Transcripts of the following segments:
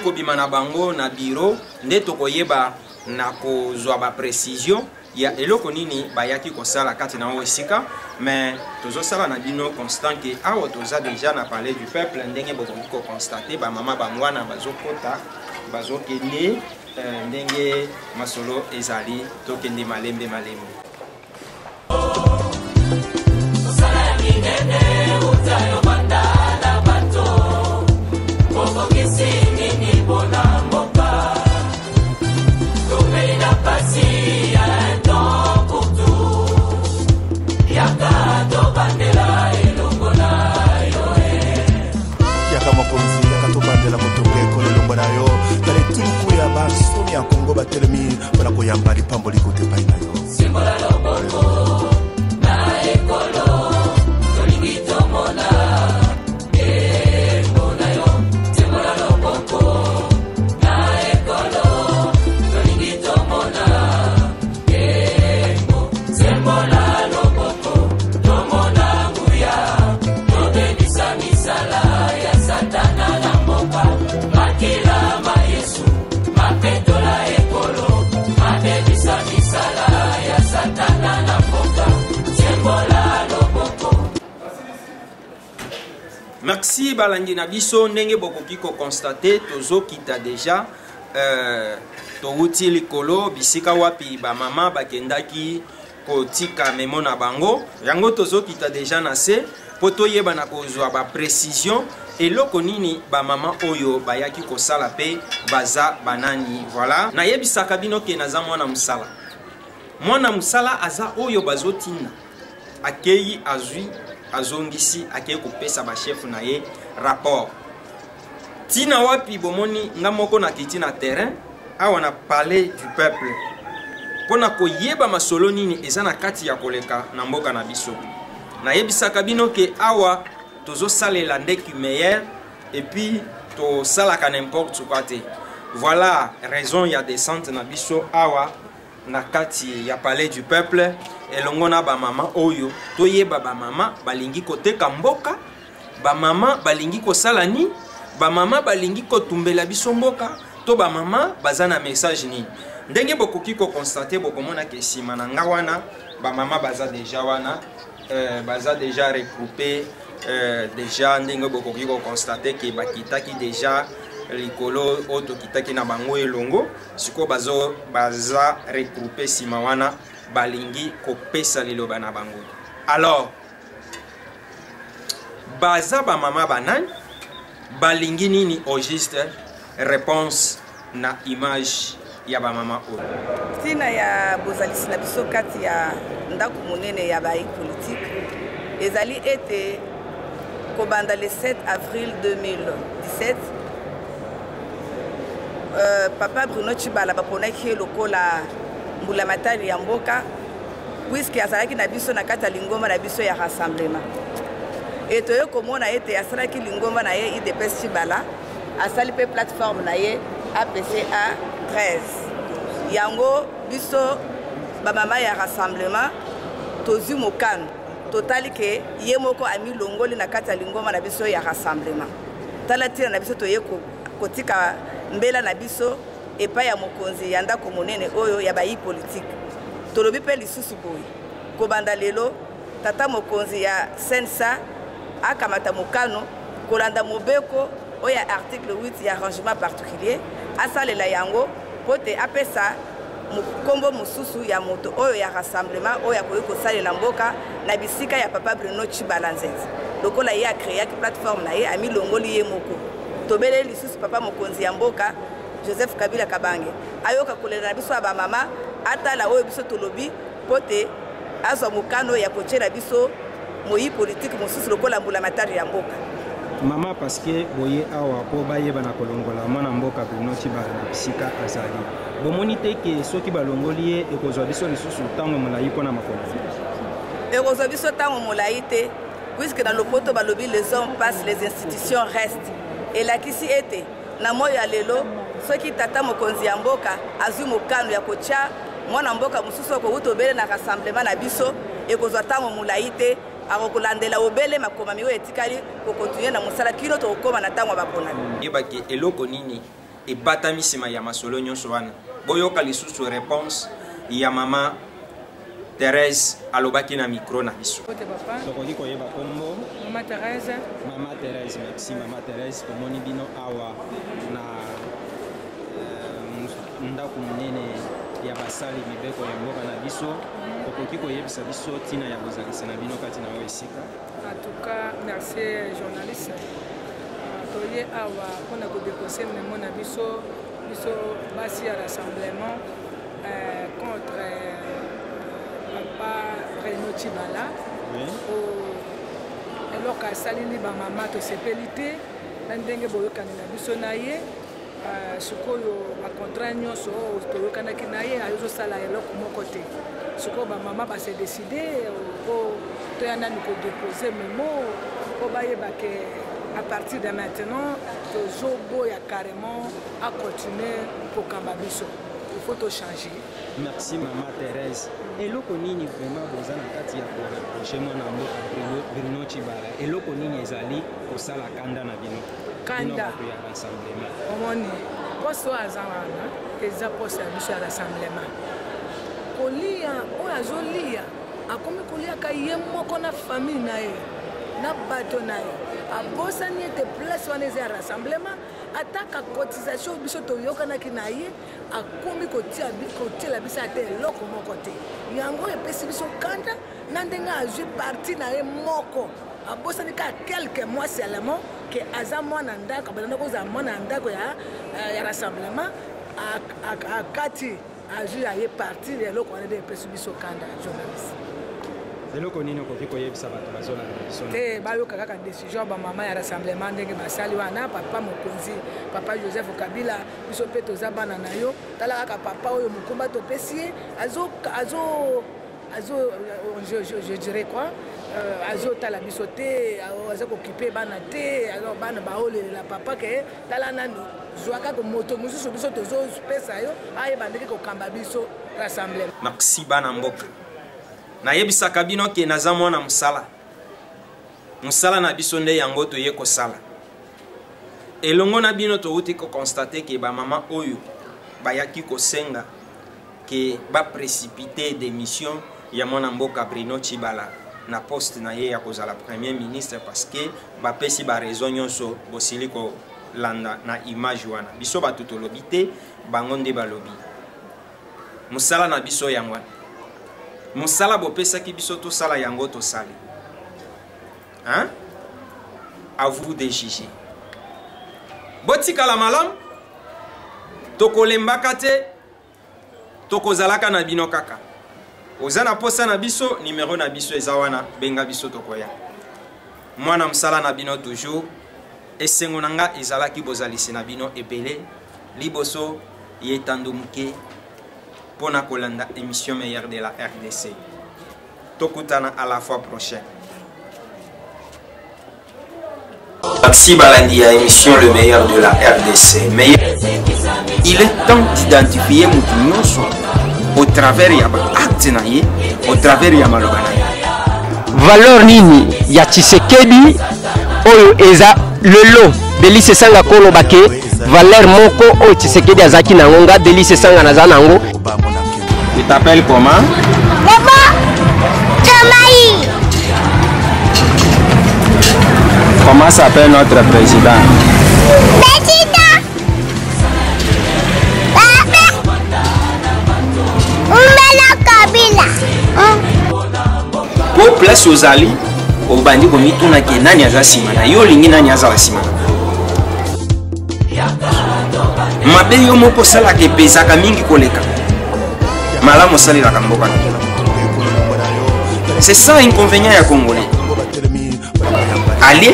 kobima na bango na bureau nde tokoyeba na kozwa ba précision ya eloko nini bayaki kosala kati na esika. Mais tozosala na bino constant ke awa toza déjà na palais du peuple ndenge bokoki ko constater ba mama bangwana bazokota bazokende ndenge masolo ezali tokende malembe malembe. Ya Kongo batelemi para koyamba lipambo likote pai na yo. Simbola loboko na ekolo tolingi tomona mona yo. Simbola loboko na ekolo tolingi tomona simbola loboko tomona nguya tobebisa misala ya satana na mboka makila ma Yesu mapetola ekolo mabebisa misala ya satana na mboka sembola loboko. Merci balandi na biso ndenge bokoki ko constater tozokita déjà touti likolo bisika wapi ba mama bakendaki kotika memo na bango yango tozokita déjà na se poto yeba na kozwa ba précision eloko nini ba mama oyo bayaki kosala pe baza banani. Voilà na yebisaka bino ke naza mwana musala aza oyo bazotina akei azwi azongisi akei kopesa ba chef na ye rapport tina wapi bomoni nga moko na kiti na terrain awa na palais du peuple pona koyeba masolo nini eza na kati ya koleka na mboka na biso. Na yebisaka bino ke awa tozo salela ndeki meilleur et puis to salaka n'importe quoi te. Voilà raison ya descente na biso awa na kati ya palais du peuple elongona ba mama oyo to yeba ba mama balingi koteka mboka ba mama balingi kosala ni ba mama balingi kotumbela biso mboka to ba mama bazana message ni ndenge bokoki ko constater bokomona ke sima na nga wana ba mama baza déjà wana baza déjà regroupé déjà ndenge bokoki ko constater ke bakitaki déjà likolo oto kitaki na bango elongo siko baza regroupé sima wana balingi kopesa liloba na bango. Alors baza ba mama banani balingi nini au juste réponse na image ya ba mama oyo tina ya bozalisi na biso kati ya ndako monene ya bayi politique ezali ete kobanda le 7 avril 2017 papa Bruno Tshibala baponaki lokola mbula matari ya mboka puisque azalaki na biso na kati ya lingomba na biso ya rassemblement eto yo komona ete asalaki lingomba na ye IDPS Tshibala asali pe plateforme na ye APCA 13 yango biso ba mama ya rassemblement tozi mokano totali ke ye moko ami longoli na kati ya lingomba na biso ya rassemblement tala tira na biso toye kotika mbela na biso epa ya mokonzi ya ndako monene oyo ya bayi politique tolobi pe lisusu boye kobanda lelo tata mokonzi ya sensa akamata mokano kolanda mobeko oya article 8 ya arrangement particulier asalela yango pote apesa mukombo mususu ya moto oyo ya rassemblement oyo akoki kosalela mboka na bisika ya papa Bruno Tshibala Nzenze lokola ye akreaki plateforme na ye ami longoli ye moko tobele lisusu papa mokonzi ya mboka Joseph Kabila Kabange ayoka kolela na biso ba mama atala oyo biso tolobi pote azwa mokano ya kochera biso moyi politique mususu lokola mbula matari ya mboka mama parce que boye awa po bayeba na kolongola mwana mboka Bruno Tshibala na bisika azali bomoni te ke soki balongoli ye ekozwa biso lisusu tango molai pona makolo ekozwa biso tango molai te puisque dans le poto balobi les hommes passent les institutions restent et la kisi ete na moyo ya lelo soki tata mokonzi ya mboka azwi mokano ya kocha mwana mboka mususu ko utobele na rassemblement na biso ekozwa tango molai te akolandela obele makomami oyo etikali ko continuer na musala kino to koma na tango bapona yebaki eloko nini ebatami sima ya masolo nyonso wana boyoka lisusu réponse ya mama Thérèse alobaki na micro na biso. Tokoki koyeba kombo Mama Thérèse. Mama Thérèse, merci Mama Thérèse komoni bino awa na ndako munene ya basali mibeko ya mboka na biso. Tokoki koyebisa biso tina ya bozalisa na bino kati na oyo esika. En tout cas, merci journaliste. Toye awa pona ko déposer memo na biso basi ya rassemblement contre Papa Renaud Tshibala. eloko asaleli bamama tosepeli te na ndenge boyokani na biso na ye sikoyo bacontrat nyonso toyokanaki na ye azosala eloko moko te sikoyo bamama base décide po toya nani kodépose memo po bayebake à partir de maintenant tozoboya carrément à continuer kokamba biso il faut to changer. Merci Maman Thérèse. Eloko nini vraiment boza na kati ya ko rapprocher mwana mboka Bruno Tshibala. Eloko nini ezali kosala kanda na bino. Kanda ya rassemblement. Omoni poso azana eza poso ya biso ya rassemblement. Kolia oyo azolia akomi kolia ka ye moko na famille na ye na bato na ye abosani ete place wana eza ya rassemblement ataka cotisation biso toyokanaki na ye akomi kotiela biso ate eloko moko te yango epesi biso kanda na ndenge azwi parti na ye moko abosani ka quelques mois seulement ke aza mwana ndako abanda kozala mwana ndako ya rassemblement akati azwi ya ye parti eloko wana nde epesi biso kanda journaliste. Eloko nini okoki koyebisa bato bazolanda biso te bayoka kaka décision bamama ya rassemblement ndenge basali wana papa mokonzi papa Joseph Kabila biso mpe toza bana na yo tala kaka papa oyo mokumba topesi ye je dirais quoi azotala biso te aza kokipe bana te bana baolelela papa ke tala nani zwa kaka moto mosusu biso tozopesa yo ayeba ndenge kokamba biso rassemblement. Merci bana mboka nayebisaka bino ke naza mwana musala na biso nde yango toye kosala elongo na bino touti kokonstate ke bamama oyo bayaki kosenga ke baprécipite démission ya mwana mboka Bruno Tshibala na poste na ye ya kozala premier ministre parce que bapesi baraison nyonso bosili kolanda na image wana biso bato tolobi te bango nde balobi musala na biso yango wana musala bopesaki biso tosala yango tosali hein? À vous de juger. Botikala malam tokolembaka te tokozalaka na bino kaka oza na posa na biso numéro na biso eza wana benga biso tokoya mwana msala na bino toujours esengo nanga ezalaki bozalisi na bino ebele liboso yetandu muke pona kolanda émission meilleure de la RDC. Tokutana à la fois prochaine. Maxi Balandi à émission le meilleur de la RDC. Mais il est temps d'identifier Moutounyoso au travers ya acte naye, au travers ya malobana. Valeur nini ya Tshisekedi oyo eza lelo Delice Sanga kolo bake valeur moko o Tshisekedi azaki na ngonga Delice Sanga na zanango. Tu t'appelles comment? Maman Tamaï. Comment s'appelle notre président? Président Kabila. Pour place aux alliés, au bandi komi tuna ke nani aza simana yo lingi nani aza la simana. Mabe yo moko sala ke pesaka mingi koleka. Malamu sali la kamboka. C'est ça inconvénient ya Congolais. Allez,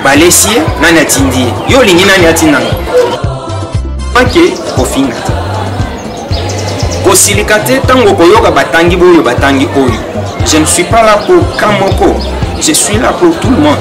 balesie nani atindi yo lingi nani atinanga. Panke kofinga. Kosilikate tango koyoka batangi boyo batangi oyi. Je ne suis pas là pour Kamoko, je suis là pour tout le monde.